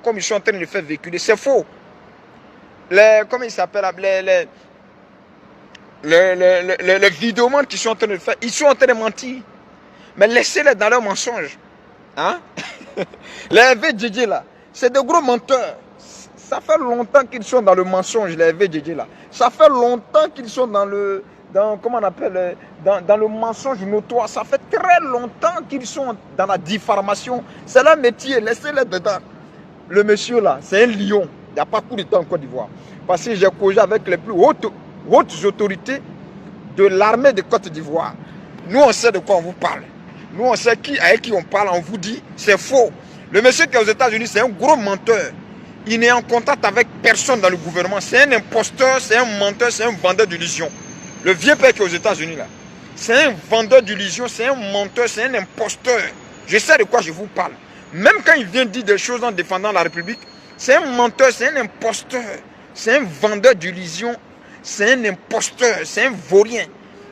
comme ils sont en train de le faire véhiculer. C'est faux. Comment ils s'appellent les vidéomans qui sont en train de le faire, ils sont en train de mentir. Mais laissez-les dans leurs mensonges. Hein? Les Hervé Djedje là, c'est de gros menteurs. Ça fait longtemps qu'ils sont dans le mensonge, les Hervé Djedje là. Ça fait longtemps qu'ils sont comment on appelle, dans le mensonge notoire. Ça fait très longtemps qu'ils sont dans la diffamation. C'est leur métier, laissez-les dedans. Le monsieur là, c'est un lion. Il n'y a pas coup d'état en Côte d'Ivoire. Parce que j'ai causé avec les plus hautes autorités de l'armée de Côte d'Ivoire. Nous, on sait de quoi on vous parle. Nous, on sait avec qui on parle, on vous dit, c'est faux. Le monsieur qui est aux États-Unis, c'est un gros menteur. Il n'est en contact avec personne dans le gouvernement. C'est un imposteur, c'est un menteur, c'est un vendeur d'illusions. Le vieux père qui est aux États-Unis, là, c'est un vendeur d'illusions, c'est un menteur, c'est un imposteur. Je sais de quoi je vous parle. Même quand il vient dire des choses en défendant la République, c'est un menteur, c'est un imposteur, c'est un vendeur d'illusions, c'est un imposteur, c'est un vaurien.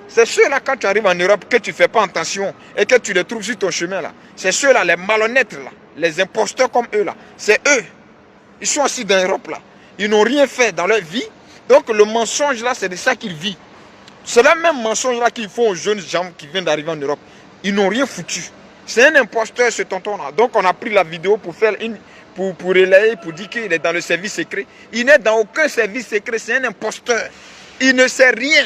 C'est ceux-là, quand tu arrives en Europe, que tu ne fais pas attention et que tu les trouves sur ton chemin, là. C'est ceux-là, les malhonnêtes, là, les imposteurs comme eux, là. C'est eux. Ils sont assis dans l'Europe, là. Ils n'ont rien fait dans leur vie. Donc, le mensonge, là, c'est de ça qu'ils vivent. C'est le même mensonge, là, qu'ils font aux jeunes gens qui viennent d'arriver en Europe. Ils n'ont rien foutu. C'est un imposteur, ce tonton-là. Donc, on a pris la vidéo pour faire pour relayer, pour dire qu'il est dans le service secret. Il n'est dans aucun service secret. C'est un imposteur. Il ne sait rien.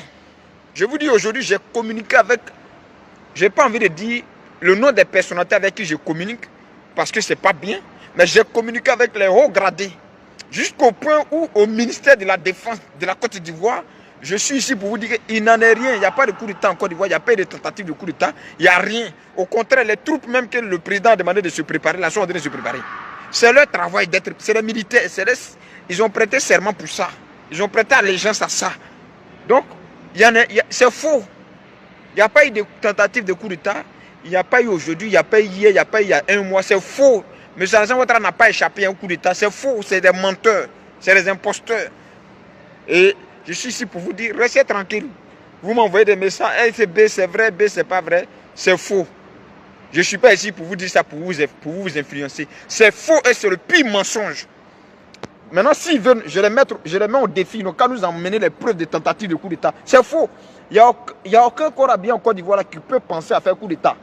Je vous dis aujourd'hui, j'ai communiqué avec... Je n'ai pas envie de dire le nom des personnalités avec qui je communique, parce que ce n'est pas bien. Mais j'ai communiqué avec les hauts gradés. Jusqu'au point où, au ministère de la Défense de la Côte d'Ivoire, je suis ici pour vous dire qu'il n'en est rien. Il n'y a pas de coup d'État en Côte d'Ivoire. Il n'y a pas de tentative de coup d'État. Il n'y a rien. Au contraire, les troupes même que le président a demandé de se préparer, là, sont en train de se préparer. C'est leur travail d'être... C'est les militaires. Ils ont prêté serment pour ça. Ils ont prêté allégeance à ça. Donc, c'est faux. Il n'y a pas eu de tentative de coup d'État. Il n'y a pas eu aujourd'hui, il n'y a pas eu hier, il n'y a pas eu il y a un mois. C'est faux. M. Alassane Ouattara n'a pas échappé à un coup d'État. C'est faux. C'est des menteurs. C'est des imposteurs. Et je suis ici pour vous dire, restez tranquille. Vous m'envoyez des messages. Hey, c'est B, c'est vrai, B, c'est pas vrai. C'est faux. Je ne suis pas ici pour vous dire ça, pour vous influencer. C'est faux et c'est le pire mensonge. Maintenant, s'ils veulent, je les mets au défi. Donc, quand nous emmener les preuves de tentatives de coup d'État, c'est faux. Il n'y a aucun corps habillé en Côte d'Ivoire qui peut penser à faire coup d'État.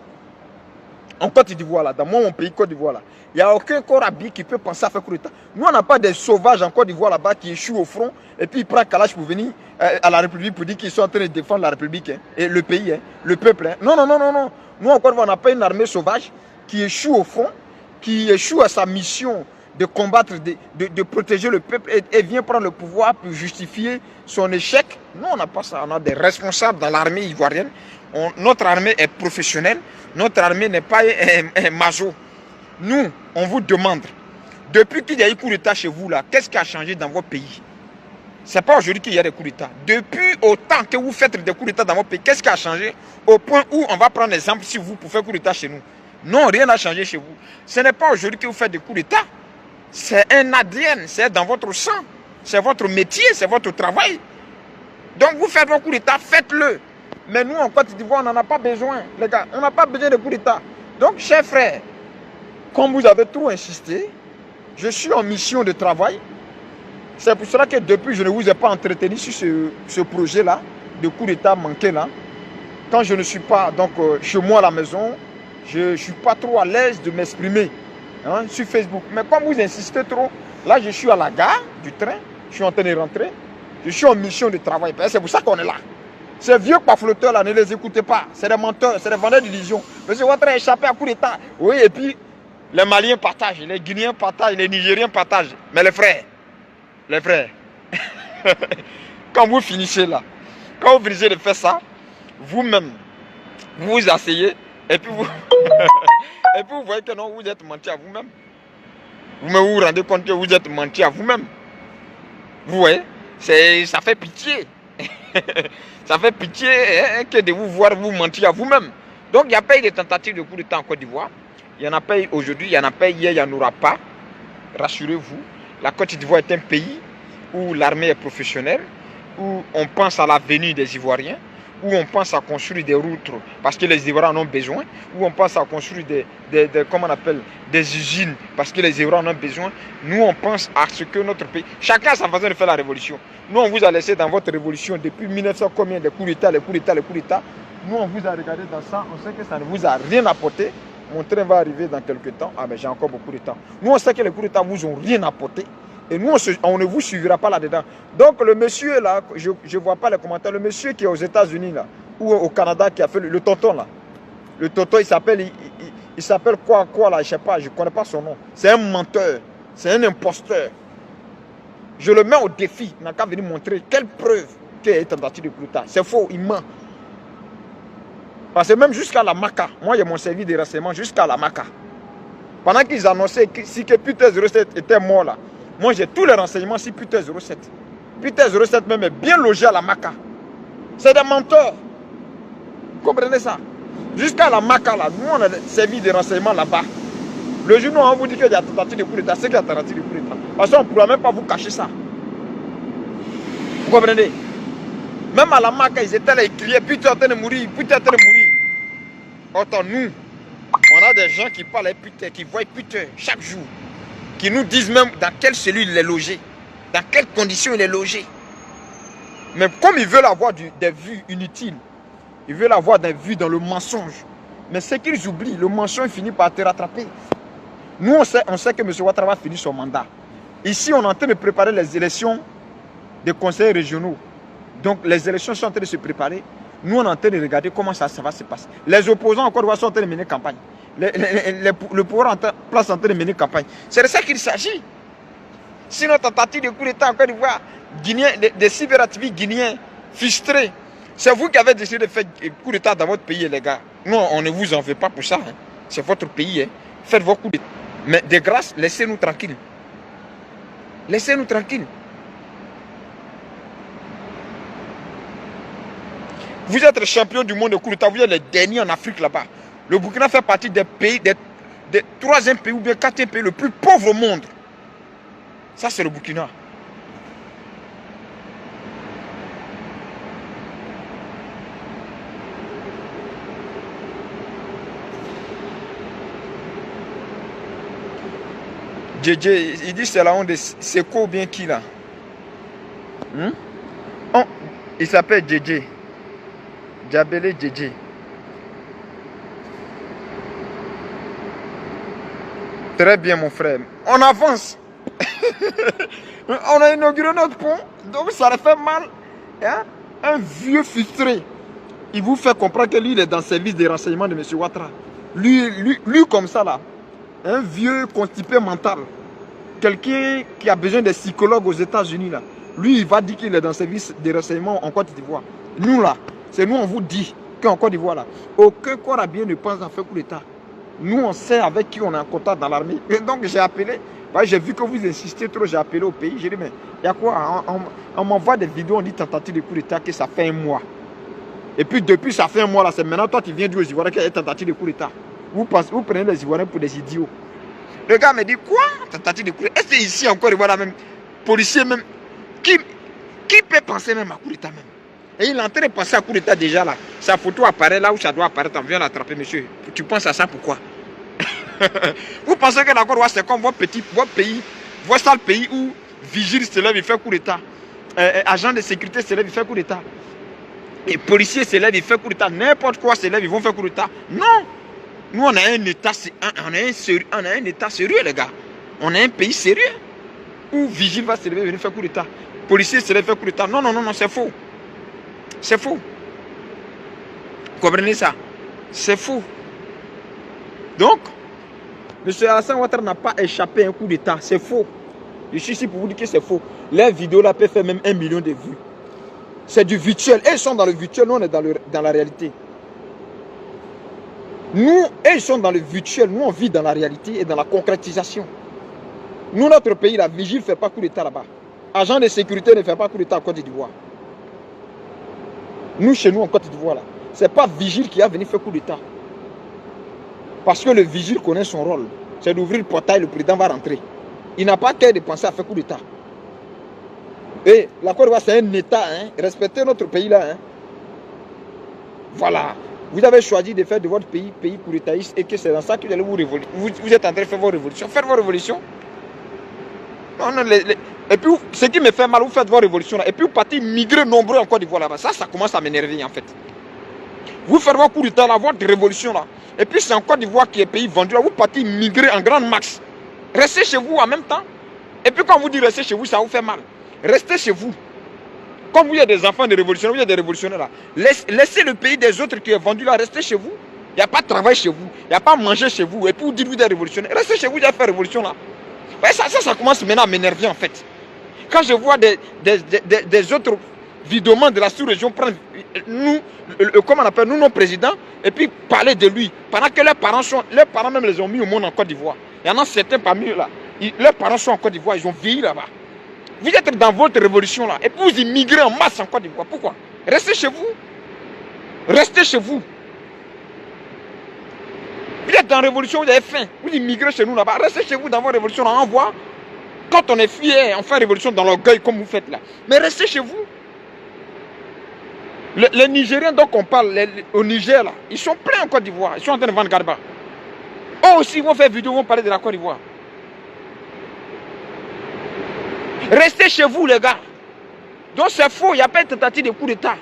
En Côte d'Ivoire, là, dans mon pays, Côte d'Ivoire, là. Il n'y a aucun corps habillé qui peut penser à faire coup d'État. Nous, on n'a pas des sauvages en Côte d'Ivoire là-bas qui échouent au front et puis ils prennent Kalash pour venir à la République pour dire qu'ils sont en train de défendre la République, hein, et le pays, hein, le peuple. Hein. Non, non, non, non, non. Nous, en Côte d'Ivoire, on n'a pas une armée sauvage qui échoue au front, qui échoue à sa mission de combattre, de protéger le peuple et vient prendre le pouvoir pour justifier son échec. Non, on n'a pas ça. On a des responsables dans l'armée ivoirienne. Notre armée est professionnelle. Notre armée n'est pas un majo. Nous, on vous demande, depuis qu'il y a eu coup d'État chez vous, là, qu'est-ce qui a changé dans votre pays? Ce n'est pas aujourd'hui qu'il y a des coups d'État. Depuis autant que vous faites des coups d'État dans votre pays, qu'est-ce qui a changé? Au point où on va prendre l'exemple sur vous pour faire coup d'État chez nous. Non, rien n'a changé chez vous. Ce n'est pas aujourd'hui que vous faites des coups d'État. C'est un ADN, c'est dans votre sang. C'est votre métier, c'est votre travail. Donc vous faites vos coups d'État, faites-le. Mais nous, en Côte d'Ivoire, on n'en a pas besoin, les gars. On n'a pas besoin de coups d'État. Donc, chers frères, comme vous avez trop insisté, je suis en mission de travail. C'est pour cela que depuis, je ne vous ai pas entretenu sur ce projet-là, de coup d'État manqué là. Quand je ne suis pas donc, chez moi à la maison, je ne suis pas trop à l'aise de m'exprimer, hein, sur Facebook. Mais comme vous insistez trop, là, je suis à la gare du train, je suis en train de rentrer, je suis en mission de travail. C'est pour ça qu'on est là. Ces vieux pafloteurs là, ne les écoutez pas. C'est des menteurs, c'est des vendeurs d'illusions. Monsieur Ouattara a échappé à coup d'État. Oui, et puis les Maliens partagent, les Guinéens partagent, les Nigériens partagent. Mais les frères, quand vous finissez là, quand vous finissez de faire ça, vous-même, vous vous asseyez et puis vous, et puis vous voyez que non, vous êtes menti à vous-même. Vous vous rendez compte que vous êtes menti à vous-même. Vous voyez, ça fait pitié. Ça fait pitié, hein, que de vous voir vous mentir à vous-même. Donc il n'y a pas eu de tentative de coup d'État en Côte d'Ivoire. Il n'y en a pas eu aujourd'hui, il n'y en a pas eu hier, il n'y en aura pas. Rassurez-vous, la Côte d'Ivoire est un pays où l'armée est professionnelle, où on pense à l'avenir des Ivoiriens, où on pense à construire des routes parce que les Ivoiriens en ont besoin, où on pense à construire comment on appelle, des usines parce que les Ivoiriens en ont besoin. Nous, on pense à ce que notre pays... Chacun a sa façon de faire la révolution. Nous, on vous a laissé dans votre révolution depuis 1900 combien de coups d'État, les coups d'État, les coups d'État. Nous, on vous a regardé dans ça, on sait que ça ne vous a rien apporté. Mon train va arriver dans quelques temps. Ah, mais j'ai encore beaucoup de temps. Nous, on sait que les coups d'État vous ont rien apporté. Et nous, on ne vous suivra pas là-dedans. Donc, le monsieur là, je ne vois pas les commentaires, le monsieur qui est aux États-Unis là, ou au Canada, qui a fait le tonton là. Le tonton, il s'appelle quoi là, je ne sais pas, je ne connais pas son nom. C'est un menteur, c'est un imposteur. Je le mets au défi, il n'a qu'à venir montrer quelle preuve qu'il y a une tentative de coup d'État. C'est faux, il ment. Parce que même jusqu'à la Maca, moi j'ai mon service de renseignement jusqu'à la Maca. Pendant qu'ils annonçaient si que Peter 07 était mort là, moi j'ai tous les renseignements sur Peter 07. Peter 07 même est bien logé à la Maca. C'est des menteurs. Vous comprenez ça? Jusqu'à la Maca là, nous on a des services de renseignement là-bas. Le jour où on vous dit qu'il y a tentative de coup d'État, c'est qu'il y a tentative de coup d'État. Parce qu'on ne pourra même pas vous cacher ça. Vous comprenez? Même à la Maca, ils étaient là, ils criaient, Peter est en train de mourir, Peter est en train de mourir. Autant nous, on a des gens qui parlent à Peter, qui voient Peter chaque jour, qui nous disent même dans quelle cellule il est logé, dans quelles conditions il est logé. Mais comme ils veulent avoir des vues inutiles, ils veulent avoir des vues dans le mensonge. Mais ce qu'ils oublient, le mensonge finit par te rattraper. Nous, on sait que M. Ouattara va finir son mandat. Ici, on est en train de préparer les élections des conseils régionaux. Donc, les élections sont en train de se préparer. Nous, on est en train de regarder comment ça va se passer. Les opposants, encore une fois, sont en train de mener campagne. Le pouvoir en place en train de mener campagne. C'est de ça qu'il s'agit. Si notre tentative de coup d'État en Côte d'Ivoire, des cyberactivistes guinéens frustrés, c'est vous qui avez décidé de faire coup d'État dans votre pays, les gars. Nous, on ne vous en veut pas pour ça. Hein. C'est votre pays. Hein. Faites vos coups d'État. Mais de grâce, laissez-nous tranquilles. Laissez-nous tranquilles. Vous êtes champion du monde de coup d'État, vous êtes les derniers en Afrique là-bas. Le Burkina fait partie des pays, des troisième pays ou bien quatrième pays le plus pauvre au monde. Ça, c'est le Burkina. JJ, il dit c'est la honte de Seko ou bien qui là? Oh, il s'appelle JJ. Djabele JJ. Très bien mon frère. On avance. On a inauguré notre pont. Donc ça le fait mal. Hein? Un vieux frustré. Il vous fait comprendre que lui il est dans le service de renseignement de M. Ouattara. Lui comme ça là. Un vieux constipé mental. Quelqu'un qui a besoin de psychologues aux États-Unis là. Lui il va dire qu'il est dans le service de renseignement en Côte d'Ivoire. Nous là. C'est nous, on vous dit qu'en Côte d'Ivoire, là, aucun corps à bien ne pense à faire coup d'État. Nous, on sait avec qui on est en contact dans l'armée. Et donc, j'ai appelé, j'ai vu que vous insistez trop, j'ai appelé au pays. J'ai dit, mais il y a quoi? On m'envoie des vidéos, on dit tentative de coup d'État, que ça fait un mois. Et puis, depuis, ça fait un mois, là, c'est maintenant, toi, tu viens dire aux Ivoiriens qu'il y a une tentative de coup d'État. Vous prenez les Ivoiriens pour des idiots. Le gars me dit, quoi? Tentative de coup d'État? Est-ce que ici, en Côte d'Ivoire, là, même, policier, même, qui peut penser même à coup d'État, même? Et il est en train de penser à coup d'État déjà là. Sa photo apparaît là où ça doit apparaître. On vient l'attraper, monsieur. Tu penses à ça pourquoi? Vous pensez que d'accord, c'est comme votre pays, votre sale pays où vigile se lève, il fait coup d'État. Agent de sécurité se lève, il fait coup d'État. Et policier se lève, il fait coup d'État. N'importe quoi se lève, ils vont faire coup d'État. Non! Nous, on a un État, on a un État sérieux, les gars. On a un pays sérieux. Où vigile va se lever, venir faire coup d'État. Policier se lève, fait coup d'État. Non, non, non, non, c'est faux. C'est faux. Vous comprenez ça? C'est faux. Donc, M. Alassane Ouattara n'a pas échappé à un coup d'État. C'est faux. Je suis ici pour vous dire que c'est faux. Les vidéos là peuvent faire même 1 million de vues. C'est du virtuel. Eux, ils sont dans le virtuel, nous, on est dans la réalité. Nous, eux, ils sont dans le virtuel. Nous, on vit dans la réalité et dans la concrétisation. Nous, notre pays, la vigile ne fait pas coup d'État là-bas. Agent de sécurité ne fait pas coup d'État en Côte d'Ivoire. Nous, chez nous, en Côte d'Ivoire, ce n'est pas vigile qui a venu faire coup d'État. Parce que le vigile connaît son rôle. C'est d'ouvrir le portail, le président va rentrer. Il n'a pas qu'à de penser à faire coup d'État. Et la Côte d'Ivoire, c'est un État. Hein. Respectez notre pays là. Hein. Voilà. Vous avez choisi de faire de votre pays coup d'étaïste et que c'est dans ça que vous allez vous êtes en train de faire vos révolutions. Faites vos révolutions. Non, non, et puis, ce qui me fait mal, vous faites vos révolutions là. Et puis, vous partez migrer nombreux en Côte d'Ivoire là-bas. Ça commence à m'énerver en fait. Vous faites vos coups d'état là, votre révolution là. Et puis, c'est en Côte d'Ivoire qui est pays vendu là. Vous partez migrer en grande masse. Restez chez vous en même temps. Et puis, quand on vous dit restez chez vous, ça vous fait mal. Restez chez vous. Comme vous êtes des enfants de révolutionnaires, vous êtes des révolutionnaires là. Laissez le pays des autres qui est vendu là, restez chez vous. Il n'y a pas de travail chez vous. Il n'y a pas de manger chez vous. Et puis vous dites vous êtes révolutionnaire. Restez chez vous, vous avez fait révolution là. Ouais, ça commence maintenant à m'énerver en fait. Quand je vois des autres vidéomans de la sous-région prendre nous, comment on appelle, nous nos présidents, et puis parler de lui. Pendant que leurs parents même les ont mis au monde en Côte d'Ivoire. Il y en a certains parmi eux là. Leurs parents sont en Côte d'Ivoire, ils ont vieilli là-bas. Vous êtes dans votre révolution là, et puis vous immigrez en masse en Côte d'Ivoire. Pourquoi? Restez chez vous. Restez chez vous. Vous êtes dans la révolution, vous avez faim. Vous immigrez chez nous là-bas. Restez chez vous dans votre révolution. On voit. Quand on est fier, on fait révolution dans l'orgueil comme vous faites là. Mais restez chez vous. Les Nigériens dont on parle, au Niger là, ils sont pleins en Côte d'Ivoire. Ils sont en train de vendre Garba. Eux aussi, ils vont faire vidéo, ils vont parler de la Côte d'Ivoire. Restez chez vous, les gars. Donc c'est faux, il n'y a pas de tentative de coup d'État.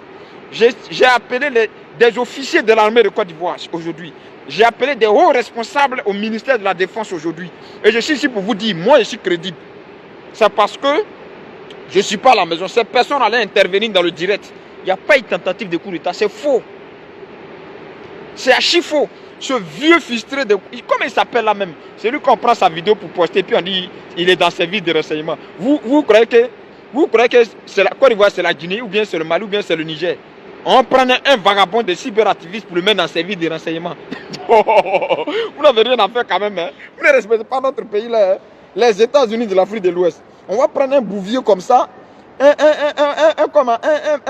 J'ai appelé des officiers de l'armée de Côte d'Ivoire aujourd'hui. J'ai appelé des hauts responsables au ministère de la Défense aujourd'hui. Et je suis ici pour vous dire, moi je suis crédible. C'est parce que je ne suis pas à la maison. Ces personnes allaient intervenir dans le direct. Il n'y a pas eu de tentative de coup d'État. C'est faux. C'est archi faux. Ce vieux frustré de... Comment il s'appelle là même? C'est lui qu'on prend sa vidéo pour poster, puis on dit il est dans ses services de renseignement. Vous croyez que c'est la Côte d'Ivoire, c'est la Guinée, ou bien c'est le Mali, ou bien c'est le Niger? On prenait un vagabond de cyberactiviste pour le mettre dans ses services de renseignement. Vous n'avez rien à faire quand même. Hein? Vous ne respectez pas notre pays là. Hein? Les États-Unis de l'Afrique de l'Ouest. On va prendre un bouvier comme ça, un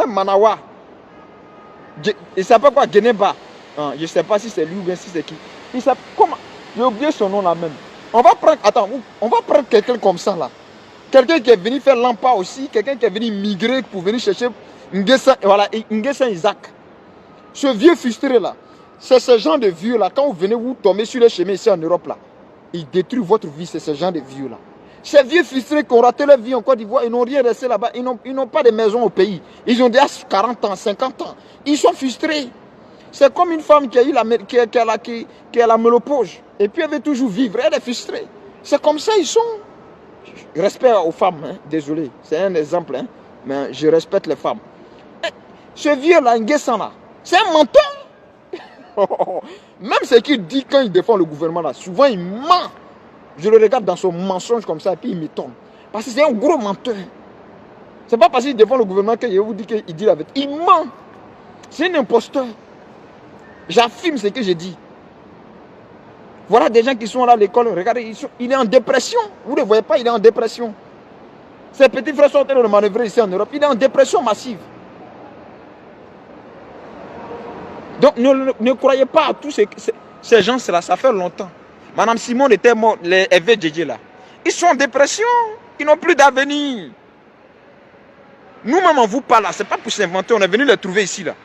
Manawa. Il s'appelle quoi? Geneba. Je ne sais pas si c'est lui ou bien si c'est qui. Il s'appelle comment? J'ai oublié son nom là même. On va prendre, attends, on va prendre quelqu'un comme ça là. Quelqu'un qui est venu faire l'empa aussi, quelqu'un qui est venu migrer pour venir chercher Nguessan Isaac. Ce vieux frustré là, c'est ce genre de vieux là, quand vous venez vous tomber sur les chemins ici en Europe là, ils détruisent votre vie, c'est ce genre de vieux là. Ces vieux frustrés qui ont raté leur vie en Côte d'Ivoire, ils n'ont rien resté là-bas, ils n'ont pas de maison au pays. Ils ont déjà 40 ans, 50 ans. Ils sont frustrés. C'est comme une femme qui a eu la ménopause. Et puis elle veut toujours vivre, elle est frustrée. C'est comme ça ils sont. Respect aux femmes, hein. Désolé, c'est un exemple, hein. Mais je respecte les femmes. Ce vieux-là, Nguessan là, c'est un menteur. Même ce qu'il dit quand il défend le gouvernement là, souvent il ment. Je le regarde dans son mensonge comme ça et puis il m'étonne. Parce que c'est un gros menteur. C'est pas parce qu'il défend le gouvernement que je vous dis qu'il dit la vérité. Il ment. C'est un imposteur. J'affirme ce que je dis. Voilà des gens qui sont là à l'école. Regardez, il est en dépression. Vous ne le voyez pas, il est en dépression. Ses petits frères sont en train de manœuvrer ici en Europe. Il est en dépression massive. Donc ne croyez pas à tous ces gens-là. Ça fait longtemps. Madame Simon était morte, les FVJJ là. Ils sont en dépression. Ils n'ont plus d'avenir. Nous-mêmes, on vous parle là. Ce n'est pas pour s'inventer. On est venu les trouver ici là.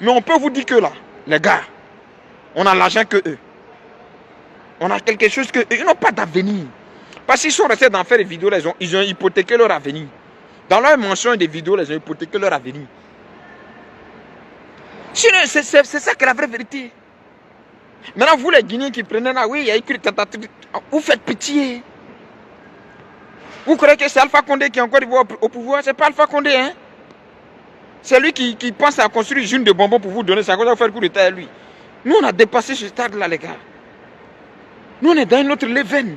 Mais on peut vous dire que là, les gars, on a l'argent que eux. On a quelque chose que eux. Ils n'ont pas d'avenir. Parce qu'ils sont restés dans faire des vidéos, là, ils ont hypothéqué leur avenir. Dans leur mention des vidéos, ils ont hypothéqué leur avenir. C'est ça que la vraie vérité. Maintenant, vous les Guinéens qui prenez là, oui, il y a écrit tentative. Vous faites pitié. Vous croyez que c'est Alpha Condé qui est encore au pouvoir? C'est pas Alpha Condé, hein? C'est lui qui pense à construire une usine de bonbons pour vous donner. C'est à cause de faire le coup d'état à lui. Nous, on a dépassé ce stade-là, les gars. Nous, on est dans une autre level.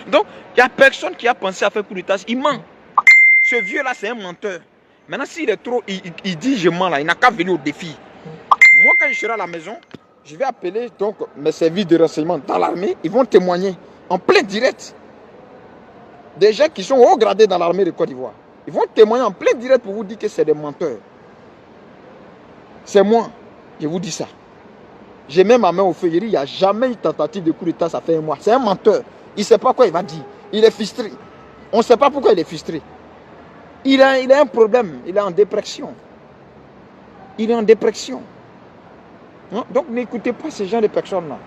Donc, il n'y a personne qui a pensé à faire coup d'état. Il ment. Ce vieux-là, c'est un menteur. Maintenant, s'il est trop, il dit je mens là, il n'a qu'à venir au défi. Moi, quand je serai à la maison, je vais appeler donc mes services de renseignement dans l'armée. Ils vont témoigner en plein direct. Des gens qui sont haut gradés dans l'armée de Côte d'Ivoire. Ils vont témoigner en plein direct pour vous dire que c'est des menteurs. C'est moi, je vous dis ça. J'ai mis ma main au feu, il n'y a jamais eu tentative de coup d'état, ça fait un mois. C'est un menteur. Il ne sait pas quoi il va dire. Il est frustré. On ne sait pas pourquoi il est frustré. Il a un problème, il est en dépression. Il est en dépression. Hein? Donc n'écoutez pas ces gens de personnes-là.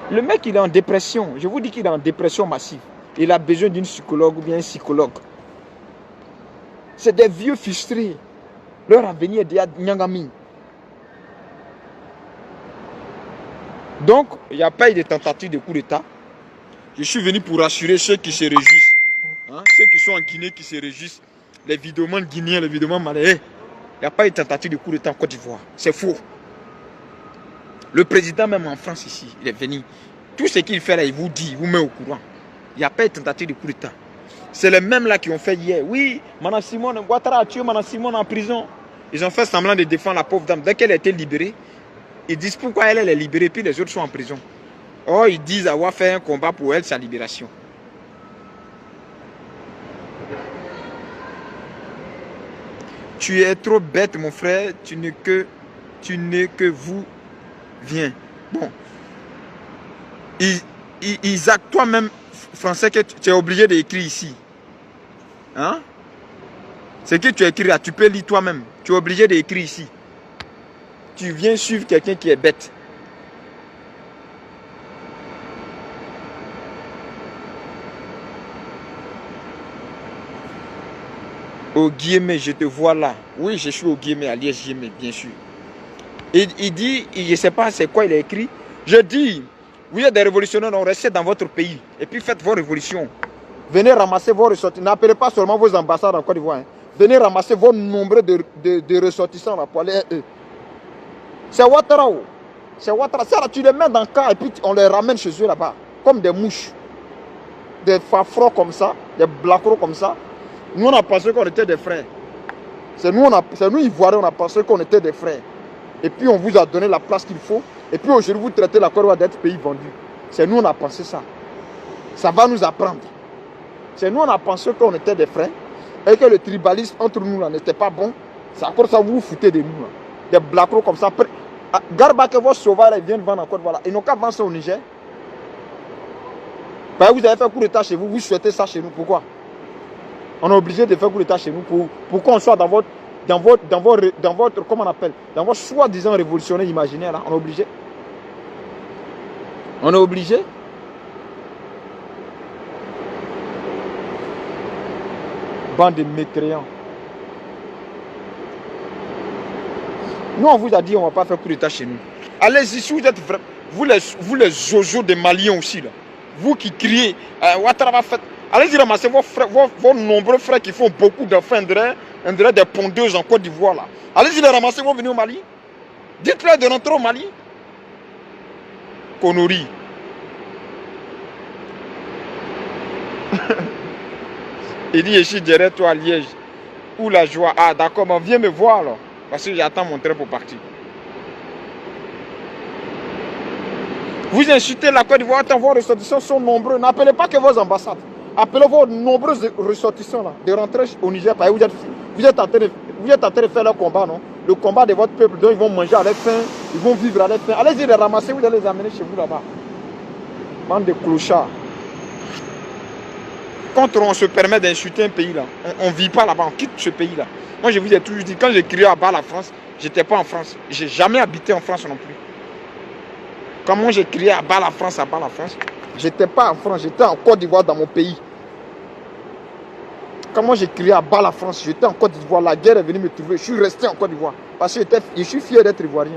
Le mec, il est en dépression. Je vous dis qu'il est en dépression massive. Il a besoin d'une psychologue ou bien un psychologue. C'est des vieux frustrés. Leur avenir est déjà Nyangami. Donc, il n'y a pas eu de tentative de coup d'État. Je suis venu pour rassurer ceux qui se réjouissent. Hein? Ceux qui sont en Guinée, qui se réjouissent. Les vidéomans guinéens, les vidéomans malais. Il n'y a pas eu de tentative de coup d'État en Côte d'Ivoire. C'est faux. Le président, même en France ici, il est venu. Tout ce qu'il fait là, il vous dit, il vous met au courant. Il n'y a pas eu de tentative de coup d'État. C'est les mêmes là qui ont fait hier. Oui, Mme Simone Ouattara a tué Mme Simone en prison. Ils ont fait semblant de défendre la pauvre dame. Dès qu'elle a été libérée, ils disent pourquoi elle est libérée, puis les autres sont en prison. Or, ils disent avoir fait un combat pour elle, sa libération. Tu es trop bête, mon frère. Tu n'es que vous. Viens. Bon. Isaac, toi-même, français, que tu es obligé d'écrire ici. Hein? Ce que tu écris là, tu peux lire toi-même. Tu es obligé d'écrire ici. Tu viens suivre quelqu'un qui est bête. Au Guillemets, je te vois là. Oui, je suis au Guillemets, à Liège-Guillemets, bien sûr. Il dit, je ne sais pas c'est quoi il a écrit. Je dis, vous êtes des révolutionnaires, non, restez dans votre pays. Et puis faites vos révolutions. Venez ramasser vos ressortissants. N'appelez pas seulement vos ambassades en Côte d'Ivoire. Hein. Venez ramasser vos nombreux de ressortissants là, pour aller. C'est Ouattara. C'est Ouattara. Ça, tu les mets dans le camp et puis on les ramène chez eux là-bas. Comme des mouches. Des fafros comme ça. Des blacros comme ça. Nous, on a pensé qu'on était des frères. C'est nous, Ivoiriens, on a pensé qu'on était des frères. Et puis, on vous a donné la place qu'il faut. Et puis, aujourd'hui, vous traitez la Côte d'Ivoire d'être pays vendu. C'est nous, on a pensé ça. Ça va nous apprendre. C'est nous, on a pensé qu'on était des frères. Et que le tribalisme entre nous, là, n'était pas bon. C'est encore ça, vous vous foutez de nous, là. Des blacros comme ça. Garba que vos sauvages viennent vendre en Côte d'Ivoire. Ils n'ont qu'à vendre ça au Niger. Ben, vous avez fait coup d'État chez vous. Vous souhaitez ça chez nous. Pourquoi? On est obligé de faire coup d'État chez nous pour qu'on soit dans votre, comment on appelle, dans votre soi-disant révolutionnaire imaginaire, là. On est obligé. On est obligé. Bande de mécréants. Nous, on vous a dit, on ne va pas faire coup d'État chez nous. Allez-y, si vous êtes vrai, vous les zozos des Maliens aussi, là. Vous qui criez, Ouattara va faire. Allez-y ramasser vos nombreux frères qui font beaucoup d'enfants, on dirait des pondeuses en Côte d'Ivoire là. Allez-y les ramasser, vont venir au Mali. Dites-leur de rentrer au Mali. Connerie. Il dit, je suis derrière toi à Liège. Où la joie? Ah d'accord, mais viens me voir alors. Parce que j'attends mon train pour partir. Vous insultez la Côte d'Ivoire, vos ressortissants sont nombreux. N'appelez pas que vos ambassades. Appelez vos nombreux ressortissants là, de rentrer au Niger. Vous êtes en train de faire leur combat, non? Le combat de votre peuple, dont ils vont manger à leur faim, ils vont vivre à leur faim. Allez-y les ramasser, vous allez les amener chez vous là-bas. Bande de clochards. Quand on se permet d'insulter un pays là, on ne vit pas là-bas, on quitte ce pays là. Moi je vous ai toujours dit, quand j'ai crié à bas la France, j'étais pas en France. J'ai jamais habité en France non plus. Quand moi j'ai crié à bas la France, j'étais pas en France, j'étais en Côte d'Ivoire dans mon pays. Quand moi j'ai crié à bas la France, j'étais en Côte d'Ivoire, la guerre est venue me trouver, je suis resté en Côte d'Ivoire. Parce que je suis fier d'être ivoirien.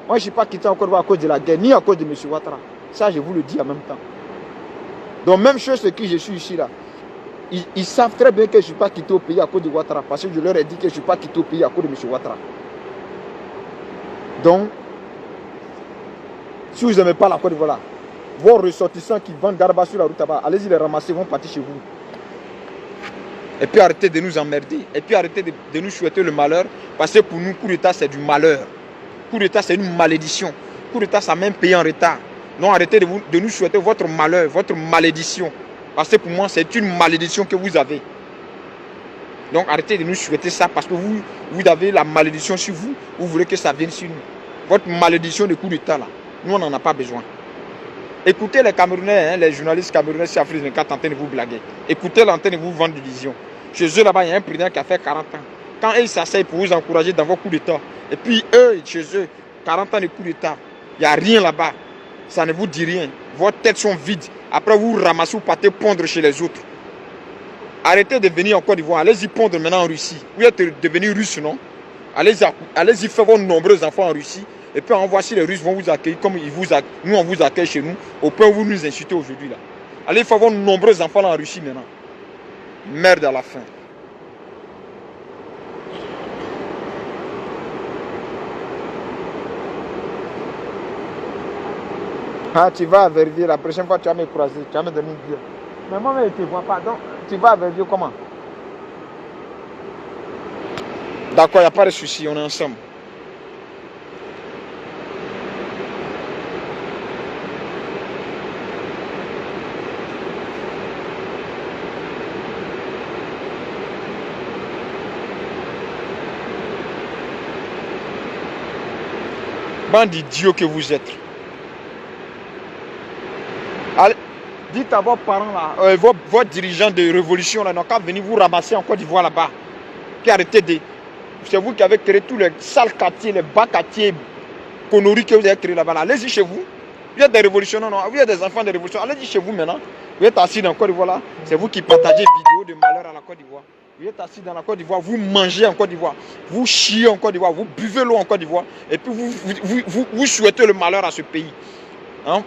Moi je ne suis pas quitté en Côte d'Ivoire à cause de la guerre, ni à cause de M. Ouattara. Ça je vous le dis en même temps. Donc même chose ce qui je suis ici là. Ils savent très bien que je ne suis pas quitté au pays à cause de Ouattara. Parce que je leur ai dit que je ne suis pas quitté au pays à cause de M. Ouattara. Donc, si vous n'aimez pas la Côte d'Ivoire, vos ressortissants qui vendent garba sur la route là-bas, allez-y les ramasser, ils vont partir chez vous. Et puis arrêtez de nous emmerder. Et puis arrêtez de nous souhaiter le malheur. Parce que pour nous, coup d'État, c'est du malheur. Coup d'État, c'est une malédiction. Coup d'État, ça met un pays en retard. Non, arrêtez de nous souhaiter votre malheur, votre malédiction. Parce que pour moi, c'est une malédiction que vous avez. Donc arrêtez de nous souhaiter ça parce que vous avez la malédiction sur vous. Vous voulez que ça vienne sur nous. Votre malédiction de coup d'État là, nous on n'en a pas besoin. Écoutez les Camerounais, hein, les journalistes camerounais sur Afrique 24 en train de vous blaguer. Écoutez l'antenne de vous vendre des visions. Chez eux là-bas, il y a un président qui a fait 40 ans. Quand ils s'asseyent pour vous encourager dans vos coups d'État, et puis eux, chez eux, 40 ans de coups d'État, il n'y a rien là-bas. Ça ne vous dit rien. Vos têtes sont vides. Après, vous ramassez, vous partez pondre chez les autres. Arrêtez de venir en Côte d'Ivoire. Allez-y pondre maintenant en Russie. Vous êtes devenus russes, non? Allez-y faire vos nombreux enfants en Russie. Et puis on voit si les Russes vont vous accueillir comme nous on vous accueille chez nous, au point où vous nous insultez aujourd'hui là. Allez faire vos nombreux enfants là en Russie maintenant. Merde à la fin. Ah, tu vas à Verviers, la prochaine fois tu vas me croiser, tu vas me donner une bière. Mais moi, je ne te vois pas, donc tu vas à Verviers comment? D'accord, il n'y a pas de souci, on est ensemble. Bande d'idiots que vous êtes. Allez, dites à vos parents là, vos dirigeants de révolution là, n'ont qu'à venir vous ramasser en Côte d'Ivoire là-bas. Puis arrêtez de... C'est vous qui avez créé tous les sales quartiers, les bas quartiers, conneries que vous avez créés là-bas. Là. Allez-y chez vous. Vous êtes des révolutionnaires, non? Vous êtes des enfants de révolution. Allez-y chez vous maintenant. Vous êtes assis dans la Côte d'Ivoire là. C'est vous qui partagez vidéos de malheur à la Côte d'Ivoire. Vous êtes assis dans la Côte d'Ivoire, vous mangez en Côte d'Ivoire, vous chiez en Côte d'Ivoire, vous buvez l'eau en Côte d'Ivoire, et puis vous souhaitez le malheur à ce pays. Hein?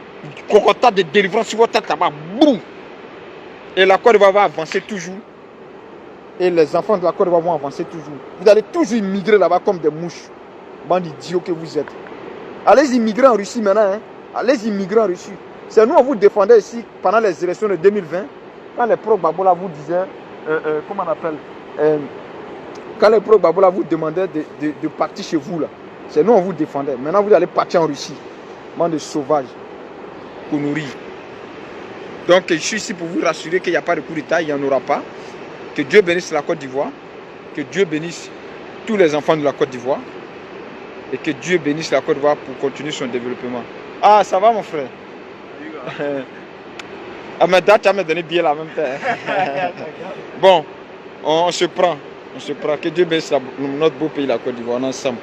Concotat de délivrance sur votre tête là-bas, boum! Et la Côte d'Ivoire va avancer toujours. Et les enfants de la Côte d'Ivoire vont avancer toujours. Vous allez toujours immigrer là-bas comme des mouches. Bande d'idiots que vous êtes. Allez immigrer en Russie maintenant. Hein? Allez immigrer en Russie. C'est nous, on vous défendait ici pendant les élections de 2020. Quand les pro-Babola vous disaient, comment on appelle, quand les pro-Babola vous demandaient de partir chez vous, là, c'est nous, on vous défendait. Maintenant, vous allez partir en Russie. Bande de sauvages. Qu'on nourrit. Donc, je suis ici pour vous rassurer qu'il n'y a pas de coup d'État, il n'y en aura pas. Que Dieu bénisse la Côte d'Ivoire. Que Dieu bénisse tous les enfants de la Côte d'Ivoire. Et que Dieu bénisse la Côte d'Ivoire pour continuer son développement. Ah, ça va mon frère? Ah, mais date, tu vas me donner bien la même temps. Bon, on se prend. On se prend. Que Dieu bénisse notre beau pays, la Côte d'Ivoire. On est ensemble.